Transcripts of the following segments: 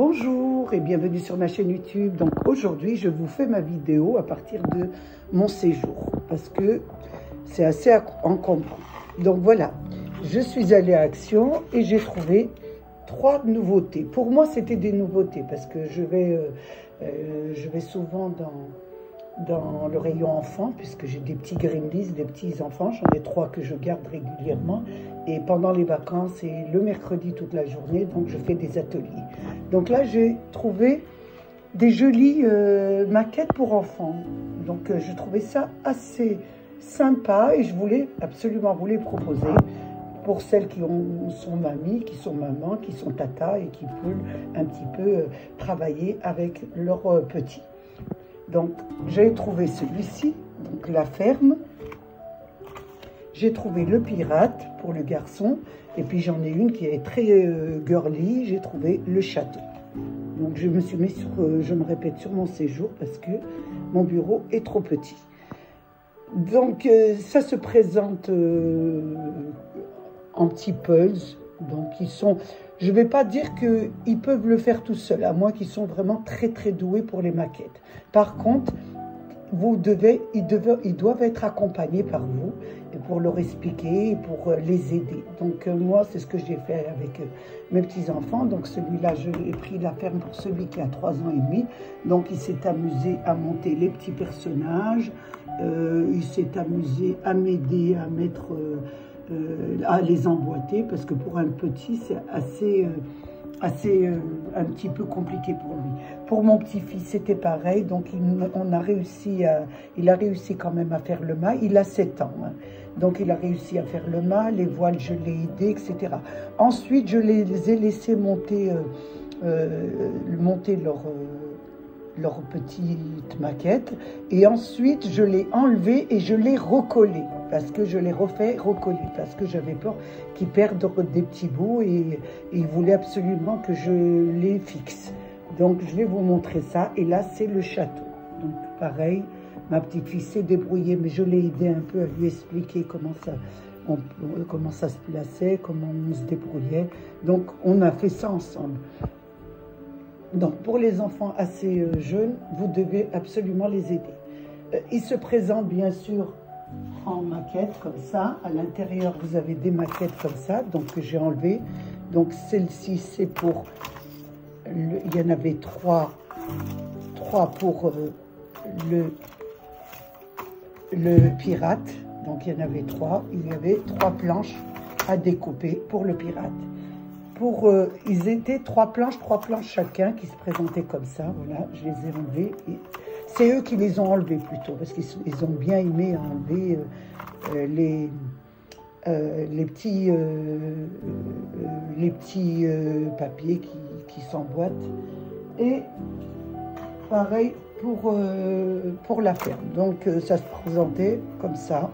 Bonjour et bienvenue sur ma chaîne YouTube. Donc aujourd'hui, je vous fais ma vidéo à partir de mon séjour parce que c'est assez encombrant. Donc voilà, je suis allée à Action et j'ai trouvé 3 nouveautés. Pour moi, c'était des nouveautés parce que je vais souvent dans le rayon enfant puisque j'ai des petits gremlins, des petits enfants. J'en ai 3 que je garde régulièrement. Et pendant les vacances et le mercredi toute la journée, donc je fais des ateliers. Donc là, j'ai trouvé des jolies maquettes pour enfants. Donc je trouvais ça assez sympa et je voulais absolument vous les proposer pour celles qui sont mamies, qui sont mamans, qui sont tata et qui veulent un petit peu travailler avec leurs petits. Donc j'ai trouvé celui-ci, donc la ferme. J'ai trouvé le pirate pour le garçon. Et puis j'en ai une qui est très girly. J'ai trouvé le château. Donc je me suis mis sur, je me répète, sur mon séjour parce que mon bureau est trop petit. Donc ça se présente en petits puzzles. Donc ils sont, je ne vais pas dire qu'ils peuvent le faire tout seuls, à moins qu'ils sont vraiment très très doués pour les maquettes. Par contre, ils doivent être accompagnés par vous pour leur expliquer, pour les aider. Donc moi, c'est ce que j'ai fait avec mes petits-enfants. Donc celui-là, je l'ai pris la ferme pour celui qui a 3 ans et demi. Donc il s'est amusé à monter les petits personnages. Il s'est amusé à m'aider à mettre, à les emboîter. Parce que pour un petit, c'est assez un petit peu compliqué pour lui. Pour mon petit-fils, c'était pareil. Donc, il a réussi quand même à faire le mât. Il a 7 ans. Hein. Donc, il a réussi à faire le mât. Les voiles, je l'ai aidé, etc. Ensuite, je les ai laissés monter leur petite maquette. Et ensuite, je l'ai enlevé et je l'ai recollé. Parce que je l'ai refait recoller. Parce que j'avais peur qu'ils perdent des petits bouts. Et ils voulaient absolument que je les fixe. Donc, je vais vous montrer ça. Et là, c'est le château. Donc, pareil, ma petite fille s'est débrouillée. Mais je l'ai aidé un peu à lui expliquer comment ça se plaçait, comment on se débrouillait. Donc, on a fait ça ensemble. Donc, pour les enfants assez jeunes, vous devez absolument les aider. Ils se présentent bien sûr en maquette comme ça. À l'intérieur, vous avez des maquettes comme ça, donc que j'ai enlevé. Donc, celle-ci, c'est pour... il y en avait 3 pour le pirate. Donc, il y en avait 3. Il y avait 3 planches à découper pour le pirate. Ils étaient 3 planches chacun qui se présentaient comme ça. Voilà, je les ai enlevés. C'est eux qui les ont enlevés plutôt, parce qu'ils ont bien aimé enlever les petits papiers qui s'emboîtent. Et pareil pour la ferme. Donc ça se présentait comme ça.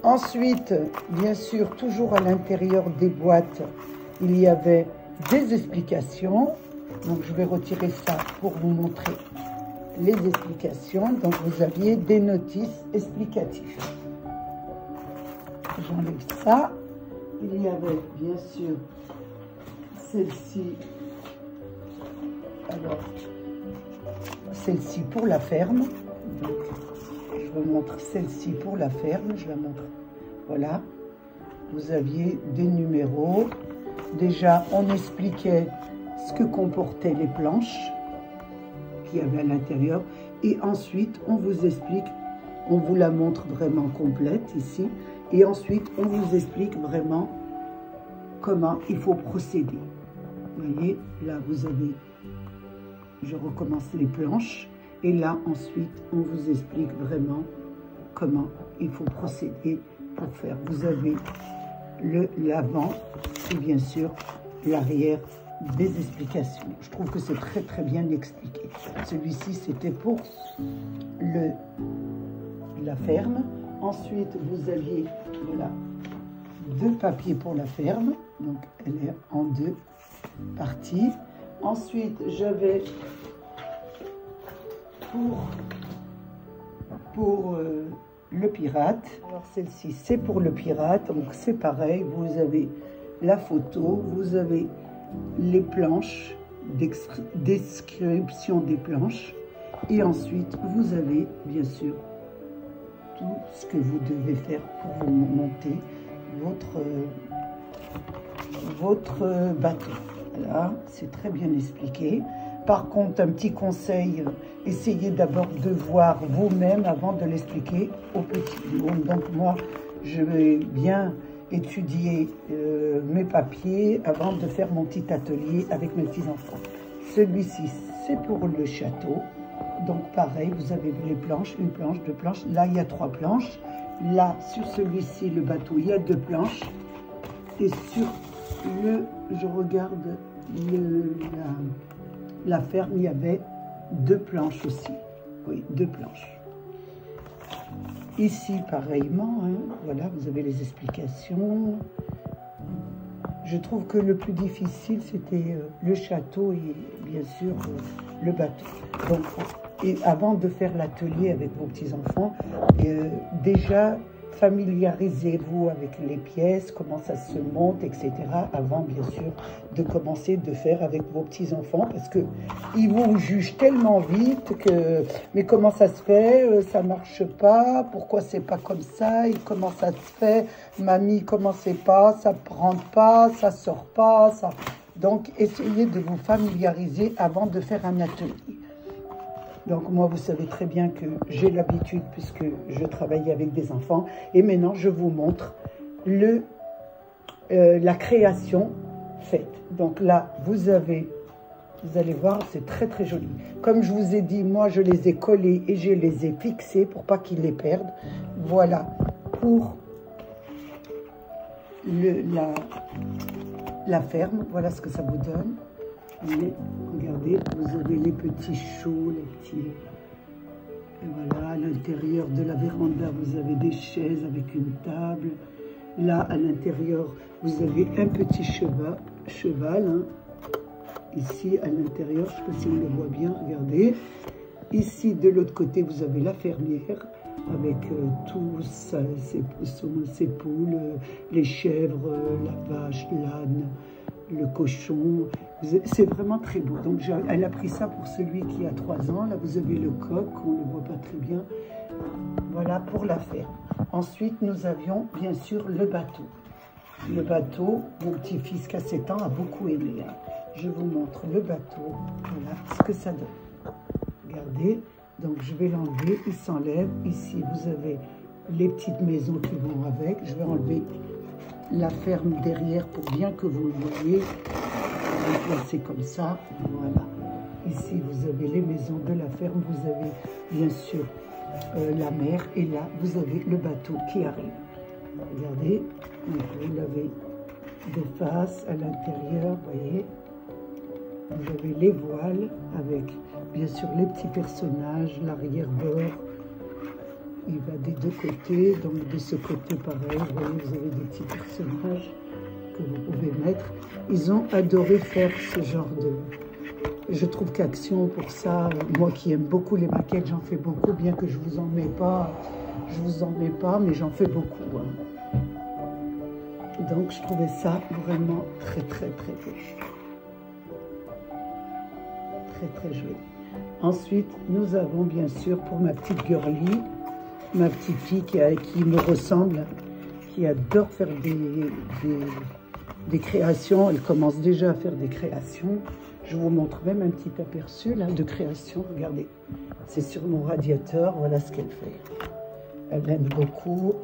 Ensuite, bien sûr, toujours à l'intérieur des boîtes, il y avait des explications. Donc, je vais retirer ça pour vous montrer les explications. Donc, vous aviez des notices explicatives. J'enlève ça. Il y avait, bien sûr, celle-ci. Alors, celle-ci pour la ferme. Donc, je vous montre celle-ci pour la ferme, je la montre. Voilà, vous aviez des numéros. Déjà, on expliquait ce que comportaient les planches qu'il y avait à l'intérieur. Et ensuite, on vous explique, on vous la montre vraiment complète ici. Et ensuite, on vous explique vraiment comment il faut procéder. Vous voyez, là, vous avez, je recommence les planches. Et là, ensuite, on vous explique vraiment comment il faut procéder pour faire. Vous avez l'avant et bien sûr l'arrière des explications. Je trouve que c'est très très bien expliqué. Celui-ci, c'était pour la ferme. Ensuite, vous aviez voilà, 2 papiers pour la ferme. Donc, elle est en 2 parties. Ensuite, j'avais... Pour le pirate. Alors celle-ci, c'est pour le pirate. Donc c'est pareil, vous avez la photo, vous avez les planches, description des planches. Et ensuite, vous avez bien sûr tout ce que vous devez faire pour vous monter votre bateau. Voilà, c'est très bien expliqué. Par contre, un petit conseil, essayez d'abord de voir vous-même avant de l'expliquer au petit. Donc moi, je vais bien étudier mes papiers avant de faire mon petit atelier avec mes petits-enfants. Celui-ci, c'est pour le château. Donc pareil, vous avez les planches, une planche, deux planches. Là, il y a 3 planches. Là, sur celui-ci, le bateau, il y a 2 planches. Et sur je regarde la ferme, il y avait 2 planches aussi. Oui, 2 planches. Ici, pareillement, hein, voilà, vous avez les explications. Je trouve que le plus difficile, c'était le château et bien sûr le bateau. Donc, et avant de faire l'atelier avec vos petits-enfants, déjà familiarisez-vous avec les pièces, comment ça se monte, etc. Avant, bien sûr, de commencer de faire avec vos petits-enfants, parce que ils vous jugent tellement vite que, mais comment ça se fait, ça marche pas, pourquoi c'est pas comme ça, et comment ça se fait, mamie, comment c'est pas, ça prend pas, ça sort pas, ça. Donc, essayez de vous familiariser avant de faire un atelier. Donc moi, vous savez très bien que j'ai l'habitude puisque je travaille avec des enfants. Et maintenant, je vous montre la création faite. Donc là, vous allez voir, c'est très très joli. Comme je vous ai dit, moi, je les ai collés et je les ai fixés pour pas qu'ils les perdent. Voilà pour la ferme. Voilà ce que ça vous donne. Et regardez, vous avez les petits choux, les petits... Et voilà, à l'intérieur de la véranda, vous avez des chaises avec une table. Là, à l'intérieur, vous avez un petit cheval. Hein. Ici, à l'intérieur, je ne sais pas si on le voit bien, regardez. Ici, de l'autre côté, vous avez la fermière avec tous ses poules, les chèvres, la vache, l'âne, le cochon. C'est vraiment très beau. Donc, elle a pris ça pour celui qui a 3 ans. Là, vous avez le coq, on ne le voit pas très bien. Voilà pour la ferme. Ensuite, nous avions bien sûr le bateau. Le bateau, mon petit-fils qui a 7 ans a beaucoup aimé. Hein. Je vous montre le bateau. Voilà ce que ça donne. Regardez. Donc, je vais l'enlever. Il s'enlève. Ici, vous avez les petites maisons qui vont avec. Je vais enlever la ferme derrière pour bien que vous le voyez. Je vais placer comme ça. Voilà. Ici, vous avez les maisons de la ferme. Vous avez bien sûr la mer. Et là, vous avez le bateau qui arrive. Regardez. Donc, vous l'avez de face à l'intérieur. Vous voyez. Vous avez les voiles avec, bien sûr, les petits personnages, l'arrière-bord. Il va des 2 côtés, donc de ce côté, pareil. Vous voyez, vous avez des petits personnages que vous pouvez mettre. Ils ont adoré faire ce genre de... Je trouve qu'Action, pour ça, moi qui aime beaucoup les maquettes, j'en fais beaucoup, bien que je vous en mets pas. Je vous en mets pas, mais j'en fais beaucoup. Hein. Donc, je trouvais ça vraiment très, très, très beau. Très joli. Ensuite, nous avons bien sûr pour ma petite girlie, ma petite fille qui me ressemble, qui adore faire des créations. Elle commence déjà à faire des créations. Je vous montre même un petit aperçu là de création. Regardez, c'est sur mon radiateur. Voilà ce qu'elle fait. Elle aime beaucoup.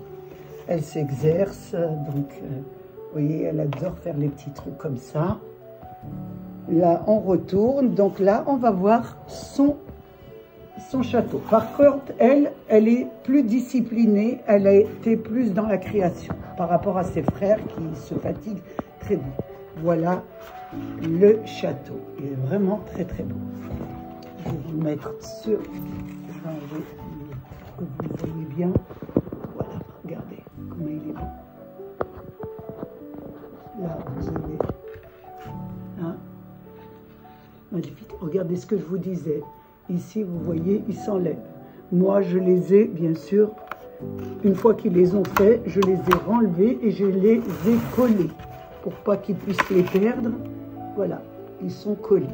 Elle s'exerce. Donc, vous voyez, elle adore faire les petits trous comme ça. Là, on retourne. Donc là, on va voir son château. Par contre, elle est plus disciplinée. Elle a été plus dans la création par rapport à ses frères qui se fatiguent très vite. Voilà le château. Il est vraiment très, très beau. Je vais vous le mettre sur... Je vais enlever pour que vous le voyez bien. Voilà, regardez comment il est beau. Là, vous avez... Hein, magnifique. Regardez ce que je vous disais. Ici, vous voyez, ils s'enlèvent. Moi, je les ai, bien sûr, une fois qu'ils les ont faits, je les ai renlevés et je les ai collés pour pas qu'ils puissent les perdre. Voilà, ils sont collés.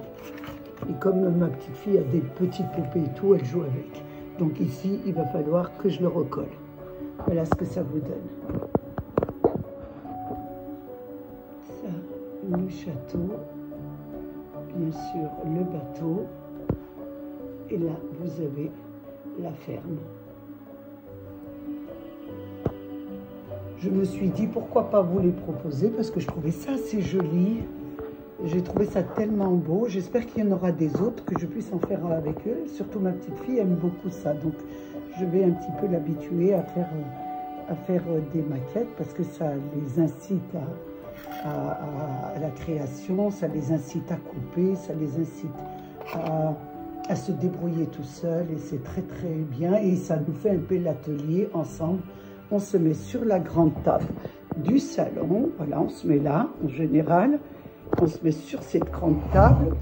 Et comme ma petite fille a des petites poupées et tout, elle joue avec. Donc ici, il va falloir que je le recolle. Voilà ce que ça vous donne. Ça, le château. Bien sûr, le bateau. Et là, vous avez la ferme. Je me suis dit, pourquoi pas vous les proposer, parce que je trouvais ça assez joli. J'ai trouvé ça tellement beau. J'espère qu'il y en aura des autres, que je puisse en faire avec eux. Surtout ma petite fille aime beaucoup ça. Donc, je vais un petit peu l'habituer à faire des maquettes, parce que ça les incite à la création, ça les incite à couper, ça les incite à se débrouiller tout seul. Et c'est très, très bien. Et ça nous fait un peu l'atelier ensemble. On se met sur la grande table du salon. Voilà, on se met là, en général. On se met sur cette grande table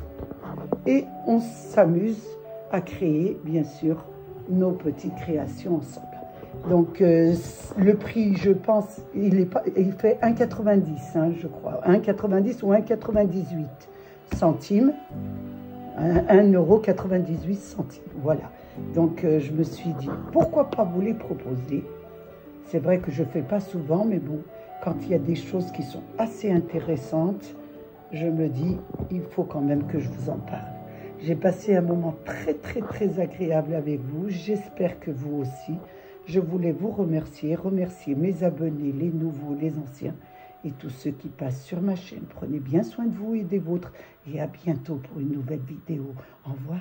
et on s'amuse à créer, bien sûr, nos petites créations ensemble. Donc, le prix, je pense, il fait 1,90 €, je crois. 1,90 ou 1,98 centimes. 1,98 €. Voilà. Donc, je me suis dit, pourquoi pas vous les proposer? C'est vrai que je ne fais pas souvent, mais bon, quand il y a des choses qui sont assez intéressantes, je me dis, il faut quand même que je vous en parle. J'ai passé un moment très, très, très agréable avec vous. J'espère que vous aussi. Je voulais vous remercier mes abonnés, les nouveaux, les anciens et tous ceux qui passent sur ma chaîne. Prenez bien soin de vous et des vôtres. Et à bientôt pour une nouvelle vidéo. Au revoir.